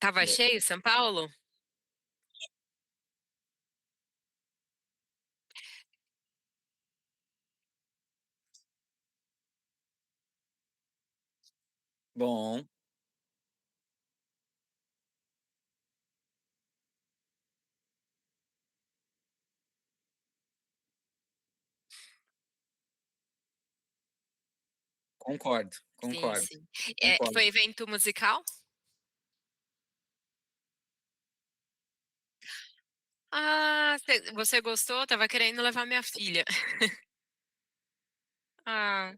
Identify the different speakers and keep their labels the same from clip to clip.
Speaker 1: Tava
Speaker 2: Bo
Speaker 1: cheio São Paulo?
Speaker 2: bom, concordo,
Speaker 1: Sim,
Speaker 2: concordo,
Speaker 1: sim.
Speaker 2: concordo.
Speaker 1: Foi evento musical? Ah, você gostou? Tava querendo levar minha filha. Ah,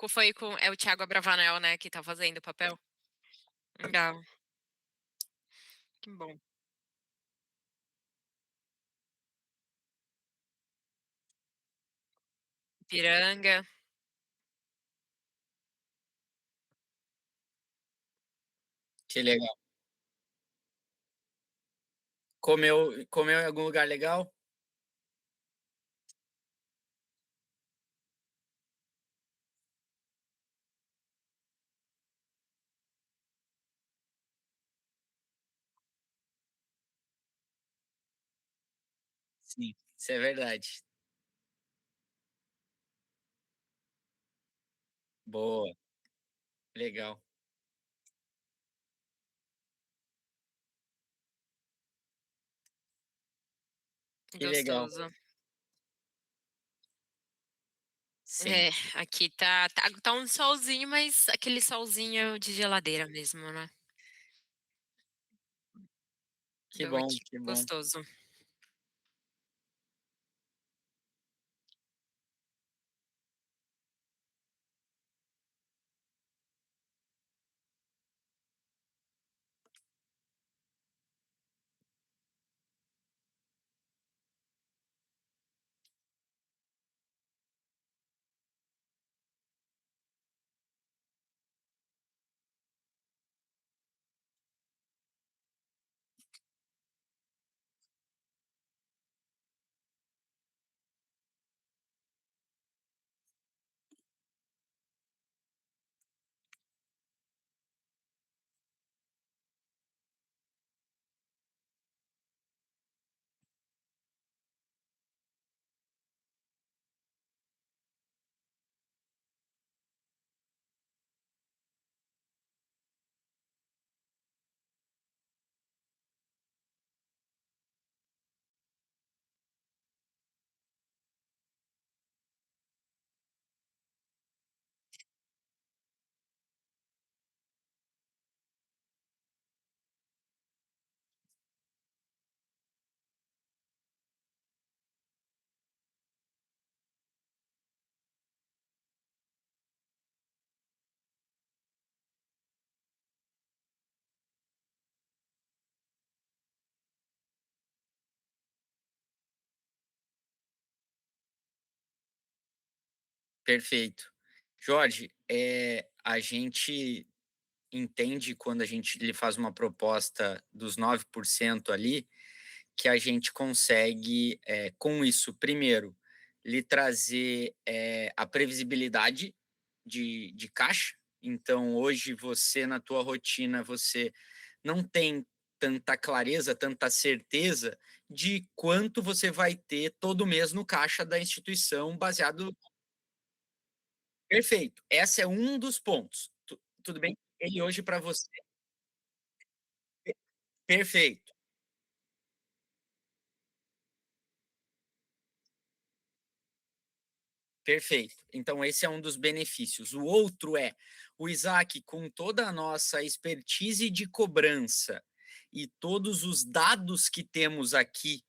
Speaker 1: foi com. É o Thiago Abravanel, né, que tá fazendo o papel? Legal, que bom. Piranga.
Speaker 2: Que legal. Comeu em algum lugar legal? Sim, isso é verdade. Boa, legal. Que legal.
Speaker 1: Gostoso.
Speaker 2: Sim,
Speaker 1: É, aqui tá um solzinho, mas aquele solzinho de geladeira mesmo, né?
Speaker 2: que
Speaker 1: Deu
Speaker 2: bom,
Speaker 1: aqui,
Speaker 2: que bom.
Speaker 1: gostoso.
Speaker 2: Perfeito. Jorge, a gente entende quando a gente lhe faz uma proposta dos 9% ali, que a gente consegue, com isso, primeiro, lhe trazer, a previsibilidade de caixa. Então, hoje você, na tua rotina, você não tem tanta clareza, tanta certeza de quanto você vai ter todo mês no caixa da instituição baseado. Perfeito, esse é um dos pontos. Tudo bem, ele hoje para você perfeito. Perfeito. Então esse é um dos benefícios. O outro é, o Isaac, com toda a nossa expertise de cobrança e todos os dados que temos aqui,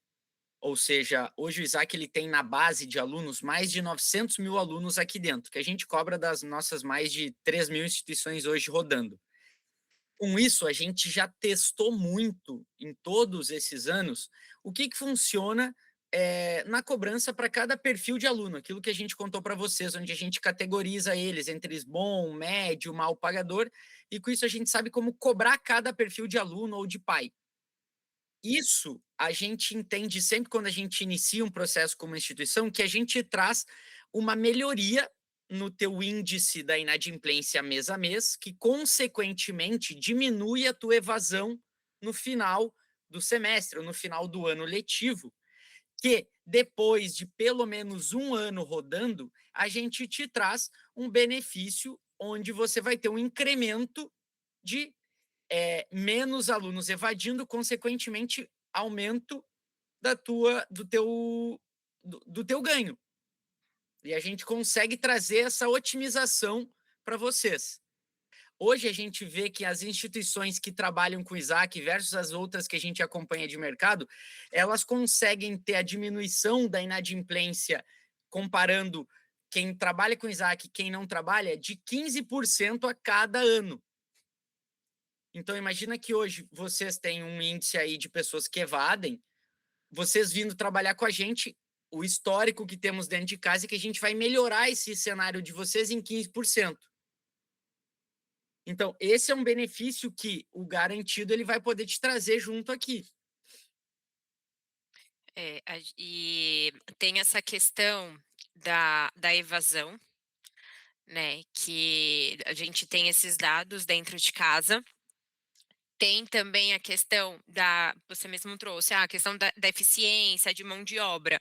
Speaker 2: ou seja, hoje o Isaac ele tem na base de alunos mais de 900 mil alunos aqui dentro, que a gente cobra das nossas mais de 3.000 instituições hoje rodando. Com isso, a gente já testou muito em todos esses anos o que funciona na cobrança para cada perfil de aluno, aquilo que a gente contou para vocês, onde a gente categoriza eles entre bom, médio, mal pagador, e com isso a gente sabe como cobrar cada perfil de aluno ou de pai. Isso a gente entende sempre quando a gente inicia um processo como instituição, que a gente traz uma melhoria no teu índice da inadimplência mês a mês, que consequentemente diminui a tua evasão no final do semestre ou no final do ano letivo, que depois de pelo menos um ano rodando, a gente te traz um benefício onde você vai ter um incremento de menos alunos evadindo, consequentemente, aumento da tua, do teu ganho. E a gente consegue trazer essa otimização para vocês. Hoje a gente vê que as instituições que trabalham com Isaac versus as outras que a gente acompanha de mercado, elas conseguem ter a diminuição da inadimplência comparando quem trabalha com Isaac e quem não trabalha de 15% a cada ano. Então imagina que hoje vocês têm um índice aí de pessoas que evadem, vocês vindo trabalhar com a gente, o histórico que temos dentro de casa é que a gente vai melhorar esse cenário de vocês em 15%. Então, esse é um benefício que o garantido ele vai poder te trazer junto aqui.
Speaker 1: E tem essa questão da evasão, né, que a gente tem esses dados dentro de casa. Tem também a questão você mesmo trouxe, a questão da eficiência, de mão de obra,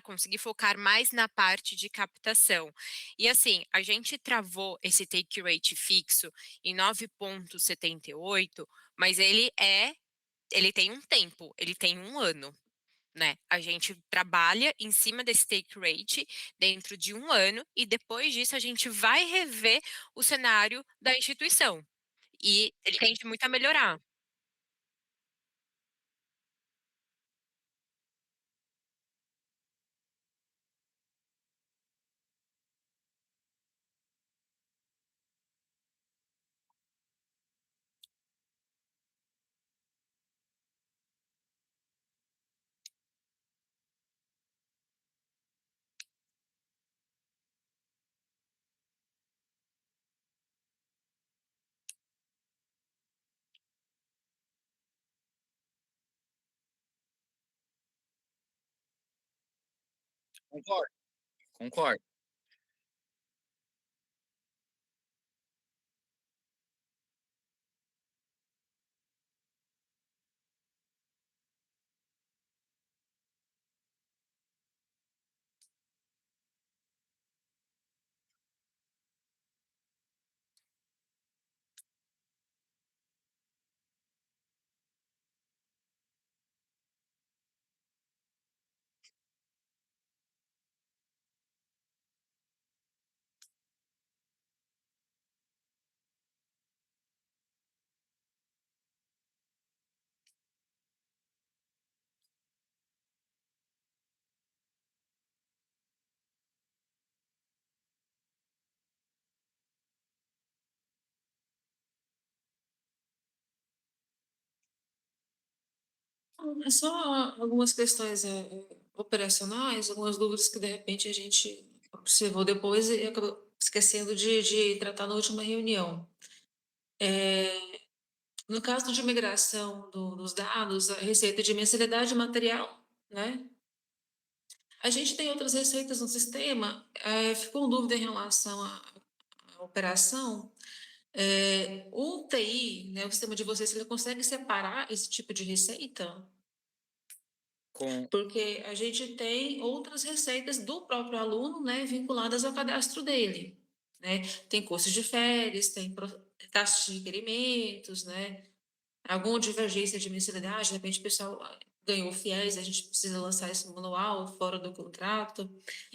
Speaker 1: conseguir focar mais na parte de captação. E assim, a gente travou esse take rate fixo em 9,78, mas ele tem um tempo, ele tem um ano, né? A gente trabalha em cima desse take rate dentro de um ano e depois disso a gente vai rever o cenário da instituição. E ele tende muito a melhorar.
Speaker 2: Concordo, concordo.
Speaker 3: É só algumas questões operacionais, algumas dúvidas que de repente a gente observou depois e acabou esquecendo de tratar na última reunião. No caso de migração dos dados, a receita de mensalidade material, né? A gente tem outras receitas no sistema, ficou dúvida em relação à operação. O TI, né, o sistema de vocês, ele consegue separar esse tipo de receita?
Speaker 2: Com,
Speaker 3: Porque a gente tem outras receitas do próprio aluno, né, vinculadas ao cadastro dele, né? Tem custos de férias, tem taxas de requerimentos, né? Alguma divergência de mensalidade, de repente o pessoal ganhou fiéis, a gente precisa lançar esse manual fora do contrato.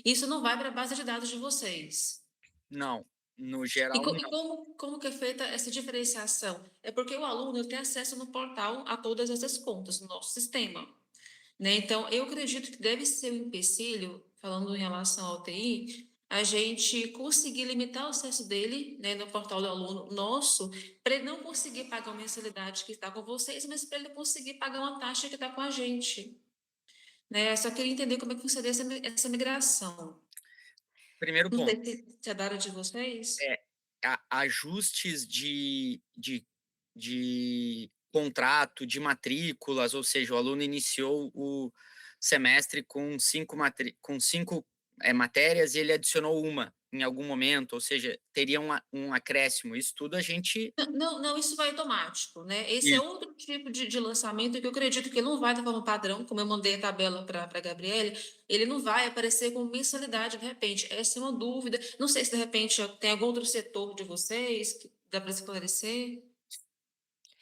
Speaker 3: Isso não vai para a base de dados de vocês.
Speaker 2: não, no
Speaker 3: E,
Speaker 2: geral, não.
Speaker 3: como que é feita essa diferenciação? É porque o aluno ele tem acesso no portal a todas essas contas, no nosso sistema. Né? Então, eu acredito que deve ser um empecilho, falando em relação ao TI, a gente conseguir limitar o acesso dele, né, no portal do aluno nosso, para ele não conseguir pagar uma mensalidade que está com vocês, mas para ele conseguir pagar uma taxa que está com a gente. Né? Só queria entender como é que funcionaria essa migração.
Speaker 2: Primeiro
Speaker 3: Não
Speaker 2: ponto,
Speaker 3: sei se é da área de vocês.
Speaker 2: é ajustes de contrato, de matrículas, ou seja, o aluno iniciou o semestre com cinco matérias e ele adicionou uma. em algum momento, ou seja, teria um acréscimo. Isso tudo a gente
Speaker 3: Não, não, isso vai automático, né. Esse é
Speaker 2: isso,
Speaker 3: outro tipo de lançamento que eu acredito que não vai da forma padrão, como eu mandei a tabela para a Gabriele, ele não vai aparecer com mensalidade de repente. Essa é uma dúvida, não sei se de repente tem algum outro setor de vocês que dá para esclarecer?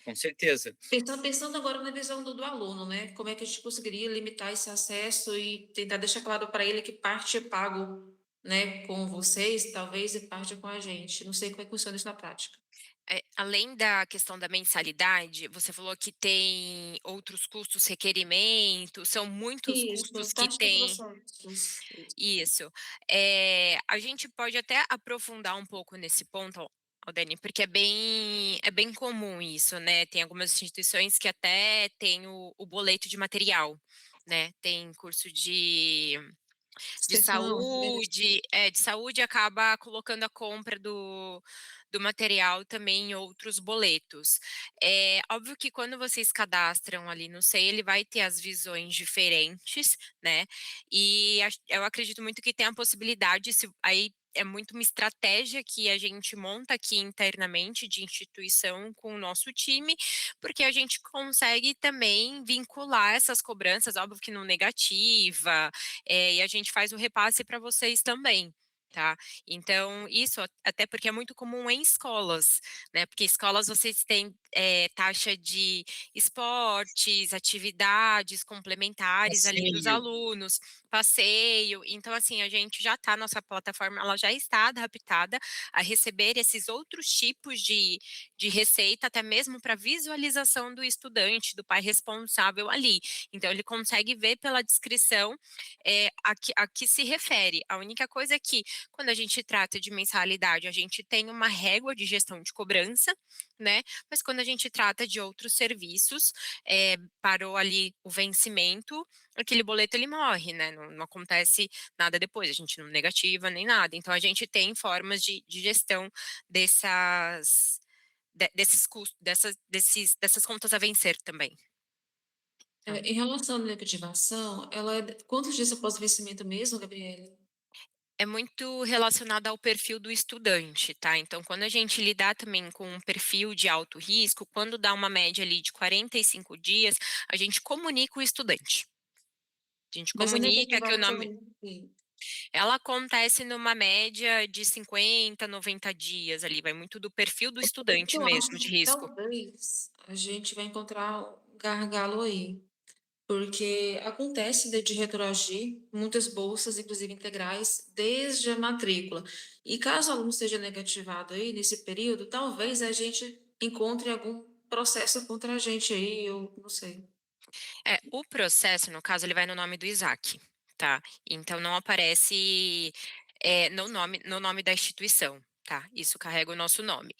Speaker 2: com certeza.
Speaker 3: Pensando agora na visão do aluno, né, como é que a gente conseguiria limitar esse acesso e tentar deixar claro para ele que parte é pago, né, com vocês, talvez, e parte é com a gente. Não sei como é que funciona isso na prática.
Speaker 1: Além da questão da mensalidade, você falou que tem outros custos, requerimentos, são muitos
Speaker 3: Isso,
Speaker 1: custos que
Speaker 3: parte do
Speaker 1: tem
Speaker 3: processo. Isso.
Speaker 1: isso. A gente pode até aprofundar um pouco nesse ponto, Aldeni, porque é bem comum isso, né, tem algumas instituições que até têm o boleto de material, né, tem curso de
Speaker 3: Extensão,
Speaker 1: saúde acaba colocando a compra do material também em outros boletos. É óbvio que quando vocês cadastram ali no SEI, ele vai ter as visões diferentes, né, e eu acredito muito que tem a possibilidade, se aí é muito uma estratégia que a gente monta aqui internamente de instituição com o nosso time, porque a gente consegue também vincular essas cobranças, óbvio que não negativa, e a gente faz o repasse para vocês também, tá. Então isso até porque é muito comum em escolas, né, porque escolas vocês têm, taxa de esportes, atividades complementares ali dos
Speaker 2: Passeio.
Speaker 1: alunos, passeio, então assim, a gente já está nossa plataforma ela já está adaptada a receber esses outros tipos de receita, até mesmo para visualização do estudante, do pai responsável ali. Então ele consegue ver pela descrição a que se refere. A única coisa é que, quando a gente trata de mensalidade, a gente tem uma régua de gestão de cobrança, né? Mas quando a gente trata de outros serviços, parou ali o vencimento, aquele boleto ele morre, né? Não acontece nada depois, a gente não negativa nem nada. Então a gente tem formas de gestão desses custos, dessas contas a vencer também. Tá?
Speaker 3: em relação à negativação, ela é quantos dias após o vencimento mesmo, Gabriele?
Speaker 1: É muito relacionado ao perfil do estudante, tá? Então, quando a gente lidar também com um perfil de alto risco, quando dá uma média ali de 45 dias, a gente comunica o estudante. A gente
Speaker 3: Mas a
Speaker 1: comunica que o
Speaker 3: negativação
Speaker 1: nome
Speaker 3: sim.
Speaker 1: ela acontece numa média de 50, 90 dias ali, vai muito do perfil do
Speaker 3: O que
Speaker 1: estudante
Speaker 3: eu
Speaker 1: mesmo
Speaker 3: acho
Speaker 1: de
Speaker 3: que
Speaker 1: risco.
Speaker 3: talvez a gente vai encontrar um gargalo aí, porque acontece de retroagir muitas bolsas, inclusive integrais, desde a matrícula. E caso o aluno seja negativado aí nesse período, talvez a gente encontre algum processo contra a gente aí, eu não sei.
Speaker 1: O processo, no caso, ele vai no nome do Isaac, tá? Então não aparece, no nome da instituição, tá? Isso carrega o nosso nome.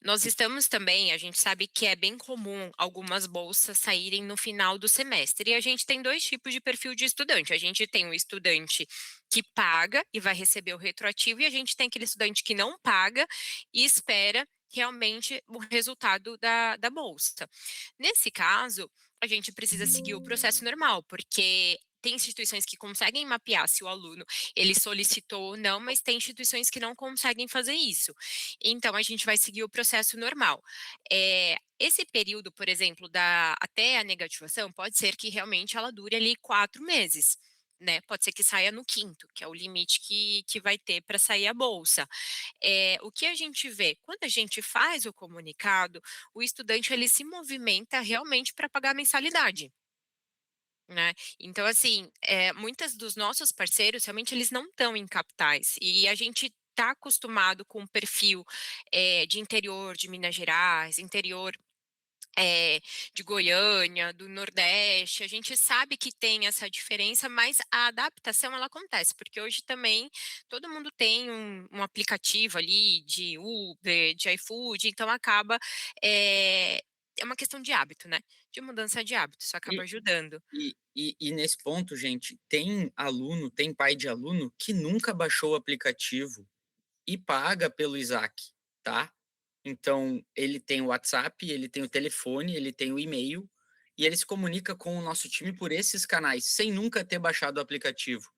Speaker 1: Nós estamos também a gente sabe que é bem comum algumas bolsas saírem no final do semestre, e a gente tem 2 tipos de perfil de estudante. A gente tem o estudante que paga e vai receber o retroativo, e a gente tem aquele estudante que não paga e espera realmente o resultado da bolsa. Nesse caso, a gente precisa seguir o processo normal, porque tem instituições que conseguem mapear se o aluno ele solicitou ou não, mas tem instituições que não conseguem fazer isso. Então a gente vai seguir o processo normal. Esse período, por exemplo, até a negativação, pode ser que realmente ela dure ali 4 meses. Né, pode ser que saia no quinto, que é o limite que vai ter para sair a bolsa. O que a gente vê, quando a gente faz o comunicado, o estudante ele se movimenta realmente para pagar a mensalidade, né. Então assim, muitas dos nossos parceiros realmente eles não estão em capitais, e a gente está acostumado com o perfil, de interior de Minas Gerais, interior de Goiânia, do Nordeste, a gente sabe que tem essa diferença, mas a adaptação ela acontece, porque hoje também todo mundo tem um aplicativo ali de Uber, de iFood, então acaba, é uma questão de hábito, né, de mudança de hábito, isso acaba
Speaker 2: E
Speaker 1: ajudando.
Speaker 2: e nesse ponto, gente, tem aluno, tem pai de aluno que nunca baixou o aplicativo e paga pelo Isaac, tá? Então, ele tem o WhatsApp, ele tem o telefone, ele tem o e-mail, e ele se comunica com o nosso time por esses canais, sem nunca ter baixado o aplicativo.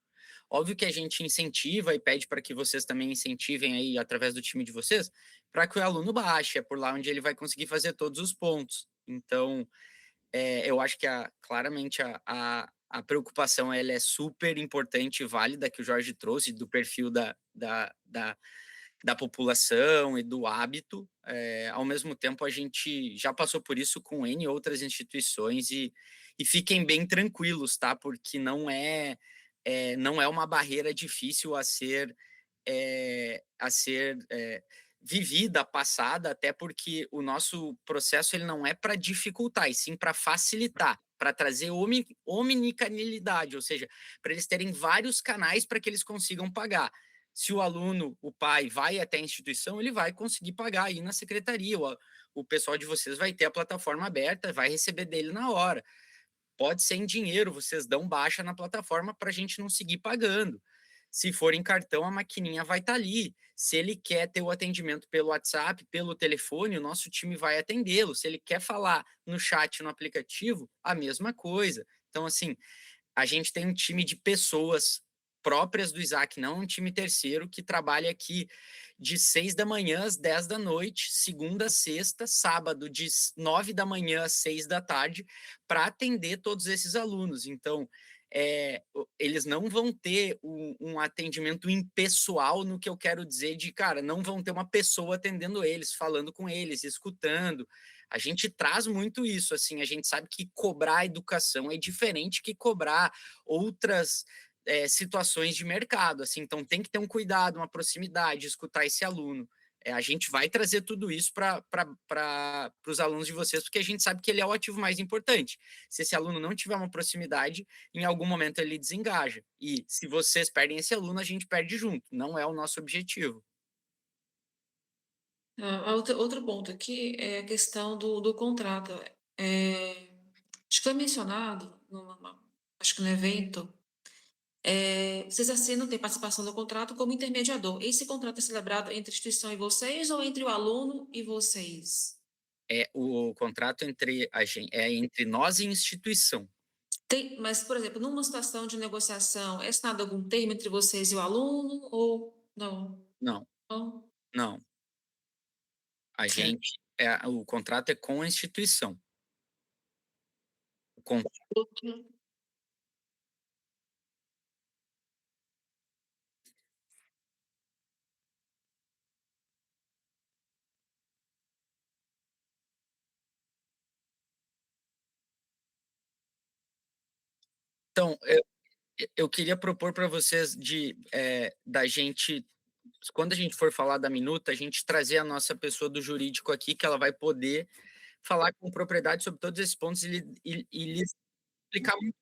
Speaker 2: Óbvio que a gente incentiva e pede para que vocês também incentivem aí através do time de vocês, para que o aluno baixe, é por lá onde ele vai conseguir fazer todos os pontos. Então, eu acho que claramente a preocupação ela é super importante e válida que o Jorge trouxe do perfil da população e do hábito. Ao mesmo tempo, a gente já passou por isso com N outras instituições e fiquem bem tranquilos, tá? Porque não é uma barreira difícil a ser vivida, passada, até porque o nosso processo ele não é para dificultar, e sim para facilitar, para trazer omnicanalidade, ou seja, para eles terem vários canais para que eles consigam pagar. Se o aluno, o pai, vai até a instituição, ele vai conseguir pagar aí na secretaria. O pessoal de vocês vai ter a plataforma aberta, vai receber dele na hora. Pode ser em dinheiro, vocês dão baixa na plataforma para a gente não seguir pagando. Se for em cartão, a maquininha vai estar ali. Se ele quer ter o atendimento pelo WhatsApp, pelo telefone, o nosso time vai atendê-lo. Se ele quer falar no chat, no aplicativo, a mesma coisa. Então, assim, a gente tem um time de pessoas próprias do Isaac, não um time terceiro, que trabalha aqui de 6 da manhã às 10 da noite, segunda a sexta, sábado de 9 da manhã às 6 da tarde, para atender todos esses alunos. Então, eles não vão ter um atendimento impessoal no que eu quero dizer de, cara, não vão ter uma pessoa atendendo eles, falando com eles, escutando. A gente traz muito isso, assim, a gente sabe que cobrar educação é diferente que cobrar outras situações de mercado, assim, então tem que ter um cuidado, uma proximidade, escutar esse aluno. A gente vai trazer tudo isso para os alunos de vocês, porque a gente sabe que ele é o ativo mais importante. Se esse aluno não tiver uma proximidade, em algum momento ele desengaja. E se vocês perdem esse aluno, a gente perde junto. Não é o nosso objetivo.
Speaker 3: Outro ponto aqui é a questão do contrato. Acho que foi mencionado, acho que no evento, vocês assinam, tem participação no contrato como intermediador. Esse contrato é celebrado entre a instituição e vocês ou entre o aluno e vocês?
Speaker 2: O contrato é entre nós e instituição.
Speaker 3: Mas, por exemplo, numa situação de negociação, é assinado algum termo entre vocês e o aluno ou não?
Speaker 2: Não,
Speaker 3: Não?
Speaker 2: não.
Speaker 3: Certo.
Speaker 2: O contrato é com a instituição. O con- Então, eu queria propor para vocês da gente, quando a gente for falar da minuta, a gente trazer a nossa pessoa do jurídico aqui, que ela vai poder falar com propriedade sobre todos esses pontos e lhes explicar muito.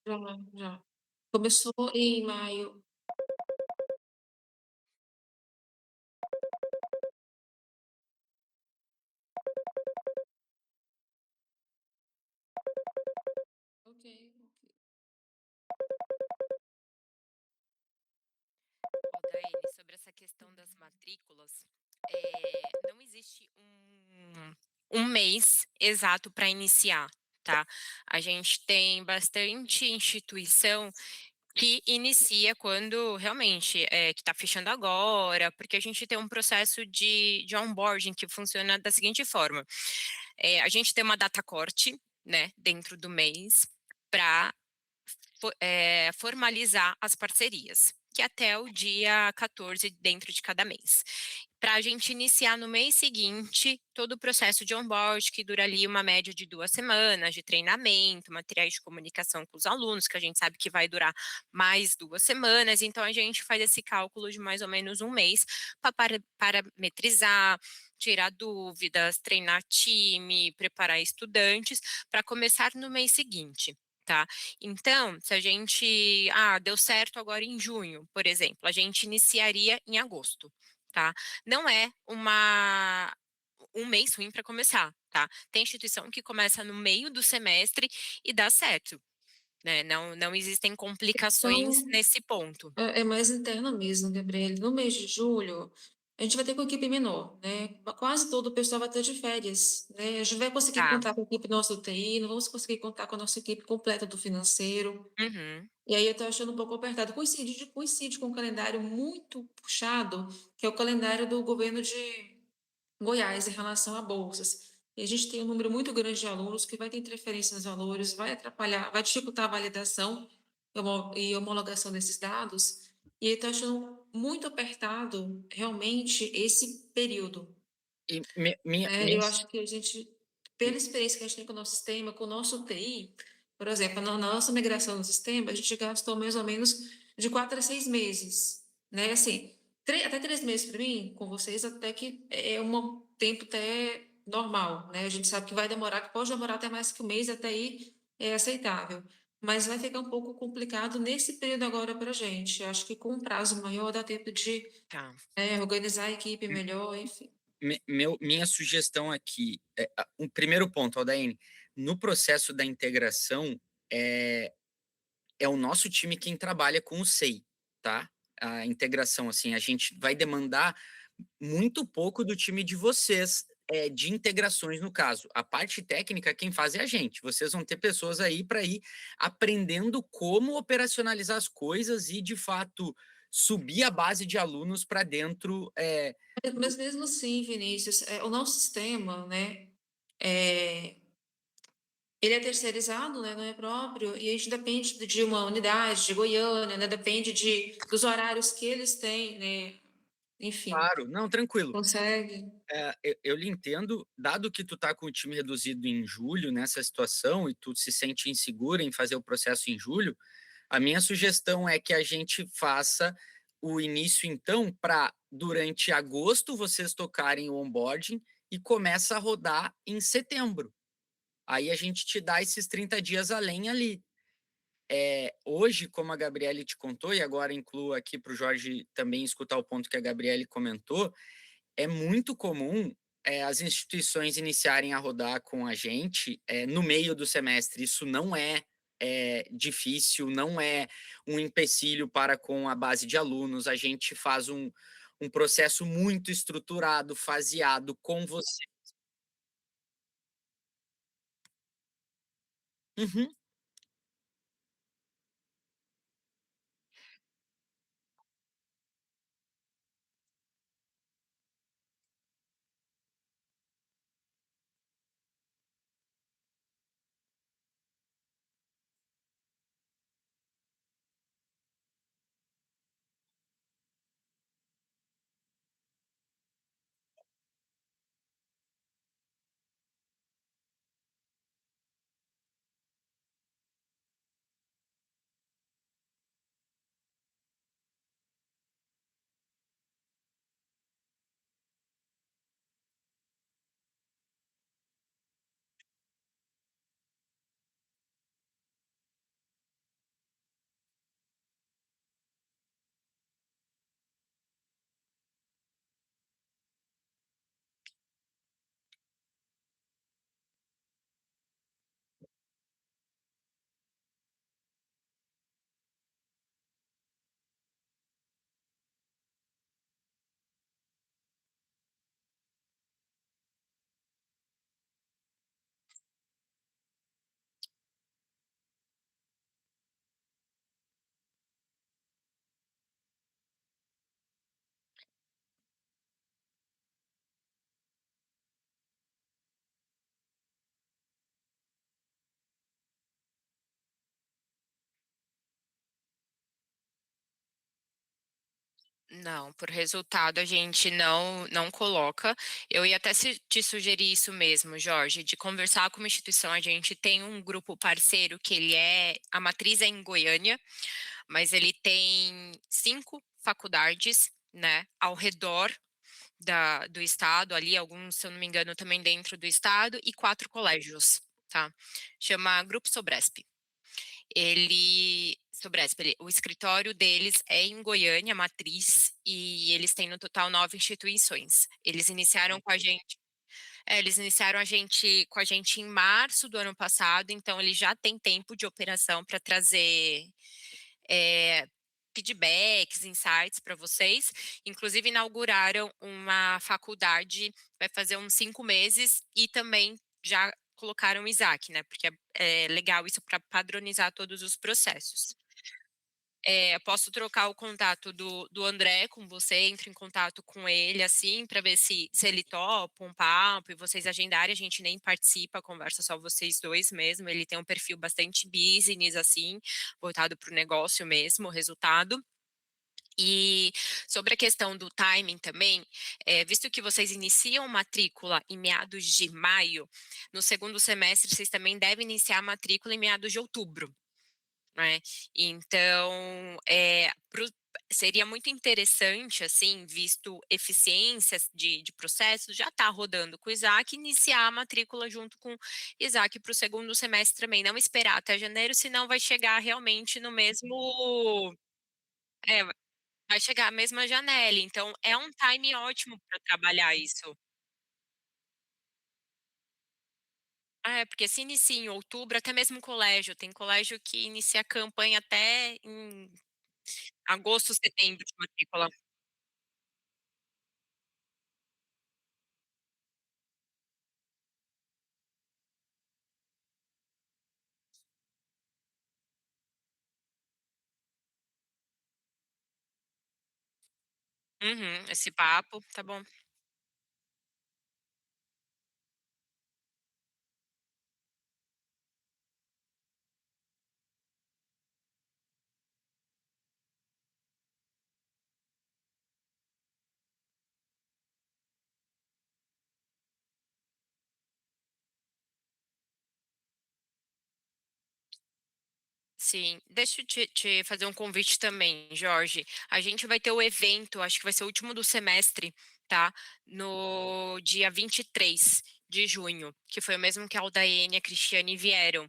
Speaker 3: Já, já. Começou em maio. Ok. Ok, ok.
Speaker 1: Ó, Daene, sobre essa questão das matrículas, não existe um mês exato para iniciar, tá? A gente tem bastante instituição que inicia quando realmente que está fechando agora, porque a gente tem um processo de onboarding que funciona da seguinte forma: a gente tem uma data corte, né, dentro do mês, para formalizar as parcerias, que é até o dia 14 dentro de cada mês. Para a gente iniciar no mês seguinte todo o processo de onboard, que dura ali uma média de 2 semanas, de treinamento, materiais de comunicação com os alunos, que a gente sabe que vai durar mais 2 semanas, então a gente faz esse cálculo de mais ou menos um mês para parametrizar, tirar dúvidas, treinar time, preparar estudantes, para começar no mês seguinte. Tá? Então, se a gente, deu certo agora em junho, por exemplo, a gente iniciaria em agosto, tá? Não é um mês ruim para começar, tá? Tem instituição que começa no meio do semestre e dá certo, né? Não existem complicações
Speaker 3: Então,
Speaker 1: nesse ponto.
Speaker 3: é mais interna mesmo, Gabriele. No mês de julho, a gente vai ter com equipe menor, né? Quase todo o pessoal vai ter de férias, né? A gente vai conseguir
Speaker 1: Tá.
Speaker 3: contar com a equipe nossa do TI, não vamos conseguir contar com a nossa equipe completa do financeiro.
Speaker 1: Uhum.
Speaker 3: E aí eu tô achando um pouco apertado. Coincide com um calendário muito puxado, que é o calendário do governo de Goiás em relação a bolsas. E a gente tem um número muito grande de alunos que vai ter interferência nos valores, vai atrapalhar, vai dificultar a validação e homologação desses dados. E eu estou achando muito apertado realmente esse período,
Speaker 2: E minha,
Speaker 3: né?
Speaker 2: minha,
Speaker 3: Eu acho que a gente, pela experiência que a gente tem com o nosso sistema, com o nosso TI, por exemplo, na nossa migração no sistema, a gente gastou mais ou menos de 4 a 6 meses, né? Assim, até 3 meses para mim, com vocês, até que é um tempo até normal, né? A gente sabe que vai demorar, que pode demorar até mais que um mês, até aí é aceitável. Mas vai ficar um pouco complicado nesse período agora para a gente. Eu acho que com um prazo maior dá tempo de
Speaker 1: Tá.
Speaker 3: organizar a equipe melhor, enfim.
Speaker 2: minha sugestão aqui, um primeiro ponto, Aldaine, no processo da integração, é, é o nosso time quem trabalha com o SEI, tá? A integração, assim, a gente vai demandar muito pouco do time de vocês, de integrações no caso. A parte técnica, quem faz é a gente. Vocês vão ter pessoas aí para ir aprendendo como operacionalizar as coisas e, de fato, subir a base de alunos para dentro.
Speaker 3: Mas mesmo assim, Vinícius, o nosso sistema, né, é, ele é terceirizado, né, não é próprio, e a gente depende de uma unidade de Goiânia, né, depende dos horários que eles têm, né, enfim,
Speaker 2: Claro, não, tranquilo.
Speaker 3: consegue.
Speaker 2: Eu lhe entendo, dado que tu tá com o time reduzido em julho nessa situação e tu se sente insegura em fazer o processo em julho, a minha sugestão é que a gente faça o início então para durante agosto vocês tocarem o onboarding e começa a rodar em setembro. Aí a gente te dá esses 30 dias além ali. Hoje, como a Gabriele te contou, e agora incluo aqui para o Jorge também escutar o ponto que a Gabriele comentou, é muito comum as instituições iniciarem a rodar com a gente no meio do semestre. Isso não é difícil, não é um empecilho para com a base de alunos. A gente faz um processo muito estruturado, faseado com você. Uhum.
Speaker 1: Não, por resultado a gente não coloca. Eu ia até te sugerir isso mesmo, Jorge, de conversar com uma instituição. A gente tem um grupo parceiro que ele é a matriz é em Goiânia, mas ele tem 5 faculdades, né, ao redor do estado, ali, alguns, se eu não me engano, também dentro do estado, e 4 colégios, tá? Chama Grupo Sobresp. O escritório deles é em Goiânia, matriz, e eles têm no total 9 instituições. Eles iniciaram com a gente em março do ano passado, então eles já têm tempo de operação para trazer eh, feedbacks, insights para vocês. Inclusive inauguraram uma faculdade, vai fazer uns 5 meses, e também já colocaram o Isaac, né, porque é legal isso para padronizar todos os processos. Posso trocar o contato do André com você, entre em contato com ele, assim, para ver se ele topa um papo e vocês agendarem, a gente nem participa, conversa só vocês 2 mesmo, ele tem um perfil bastante business, assim, voltado para o negócio mesmo, o resultado. E sobre a questão do timing também, visto que vocês iniciam matrícula em meados de maio, no segundo semestre vocês também devem iniciar a matrícula em meados de outubro, né. Então, seria muito interessante, assim, visto eficiências de processos, já tá rodando com o Isaac, iniciar a matrícula junto com Isaac para o segundo semestre também, não esperar até janeiro, senão vai chegar realmente no mesmo é, vai chegar a mesma janela, então é um time ótimo para trabalhar isso. Porque se inicia em outubro, até mesmo colégio, tem colégio que inicia a campanha até em agosto, setembro de matrícula. Uhum, esse papo, tá bom. Sim, deixa eu te fazer um convite também, Jorge. A gente vai ter o evento, acho que vai ser o último do semestre, tá? No dia 23 de junho, que foi o mesmo que a Aldaene e a Cristiane vieram.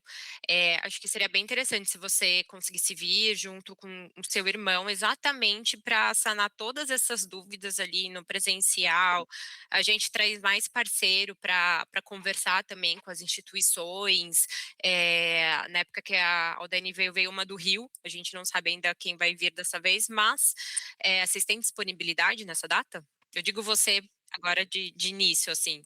Speaker 1: Acho que seria bem interessante se você conseguisse vir junto com o seu irmão, exatamente para sanar todas essas dúvidas ali no presencial. A gente traz mais parceiro para conversar também com as instituições, na época que a Aldane veio uma do Rio, a gente não sabe ainda quem vai vir dessa vez, mas vocês têm disponibilidade nessa data? Eu digo você agora de início, assim.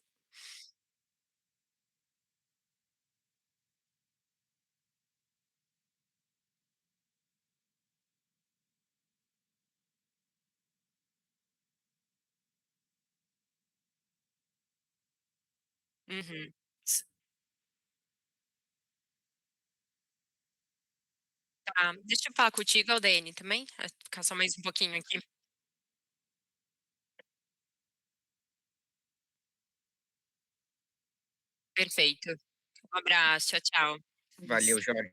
Speaker 1: Uhum. S Tá, deixa eu falar contigo, Aldane, também? Ficar só mais um pouquinho aqui. Perfeito. Um abraço, tchau, tchau.
Speaker 2: Valeu,
Speaker 1: Isso.
Speaker 2: Jorge.